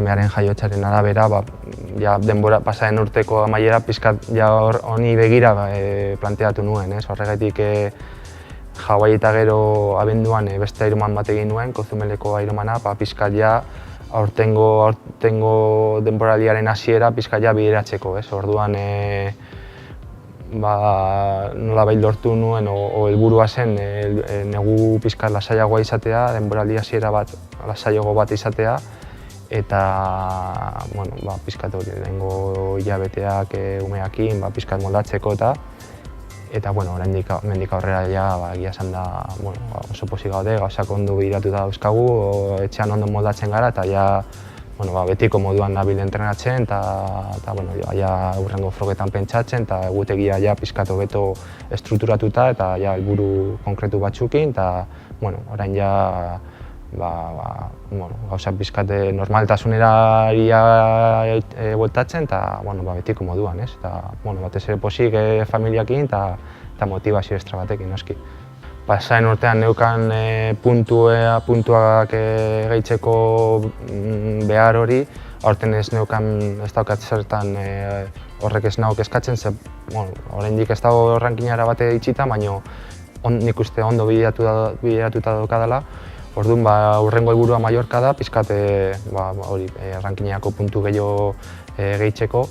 semearen jaiotzaren arabera, ja denbora pasaren urteko amaiera pizkat ja honi begira planteatu nuen, horregatik Hawaii eta gero abenduan beste Ironman bat egin nuen, Kozumeleko Ironmana, pizkat ja aurtengo denboraldiaren hasiera pizkat ja bideratzeko, orduan nolabait lortu nuen, helburua zen negu pizkat lasaiagoa izatea, denboraldi hasiera bat lasaiago bat izatea, eta pizkat hori lehenengo hilabeteak umeekin pizkat moldatzeko eta hemendik aurrera egia esan da oso pozik gaude, gauzak ondo begiratuta dauzkagu, etxean ondo moldatzen gara eta betiko moduan nabil entrenatzen eta hurrengo frogetan pentsatzen eta egutegia pizkat hobeto estrukturatuta eta helburu konkretu batzuekin eta orain gauzak pizkat normaltasunera bueltatzen eta betiko moduan, batez ere pozik familiakin eta motivazio extra batekin, noski. Pasaren urtean neukan puntuak gehitzeko behar hori, aurten ez daukat zertan horrek ez nauk eskatzen, oraindik ez dago rankinara bate itxita, baina nik uste ondo bideratuta daukadala. Orduan, hurrengo helburua Mallorca da, pizkat rankinako puntu gehiago gehitzeko.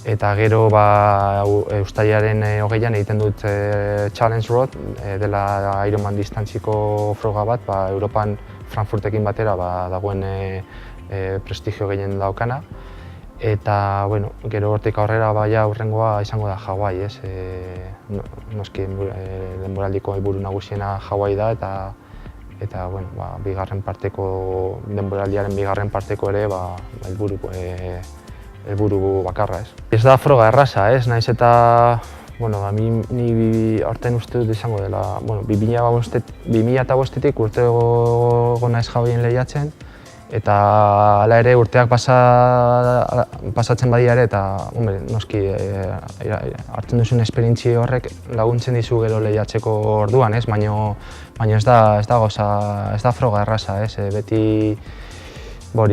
Eta gero uztailaren 20an egiten dut Challenge Road, dela Ironman distantziko froga bat, Europan Frankfurtekin batera dagoen prestigio gehien daukana. Eta gero hortik aurrera hurrengoa izango da Hawaii, noski denboraldiko helburu nagusiena Hawaii da eta bigarren parteko, denboraldiaren bigarren parteko ere helburu bakarra. Ez da froga erraza, nahiz eta ni aurten uste dut izango dela 2005-etik urtego naiz Hawaiien lehiatzen eta hala ere urteak pasatzen badia ere eta noski hartzen duzun esperientzia horrek laguntzen dizu gero lehiatzeko orduan, baina ez da froga erraza, beti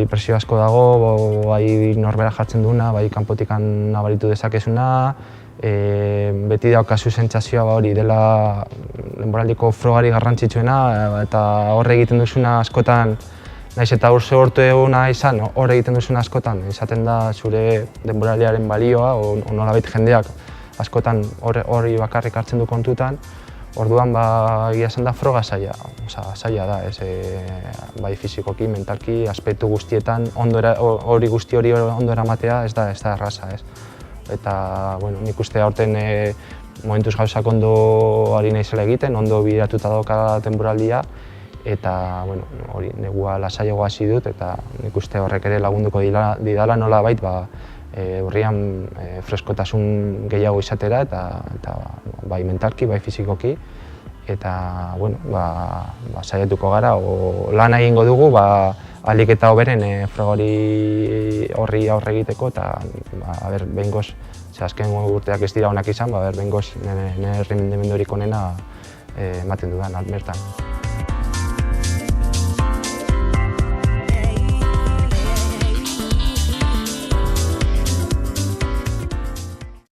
presio asko dago, bai norbera jartzen duena, bai kanpotik nabaritu dezakezuna, beti daukazu sentsazioa hori dela denboraldiko frogari garrantzitsuena eta hor egiten duzuna askotan, nahiz eta urte eguna izan, hor egiten duzuna askotan, izaten da zure denboraldiaren balioa, nolabait jendeak askotan hori bakarrik hartzen du kontutan. Orduan, egia esan da froga zaila da, bai fizikoki, mentalki, aspektu guztietan, hori guzti hori ondo eramatea ez da erraza. Eta nik uste aurten momentuz gauzak ondo ari naizela egiten, ondo bideratuta dauka denboraldia, eta negua lasaiago hasi dut eta nik uste horrek ere lagunduko didala nolabait urrian freskotasun gehiago izatera eta bai mentalki, bai fizikoki eta saiatuko gara, lan egingo dugu ahalik eta hoberen froga horri aurre egiteko eta behingoz, azken urteak ez dira onak izan, behingoz nire rendimendurik onena ematen dudan bertan.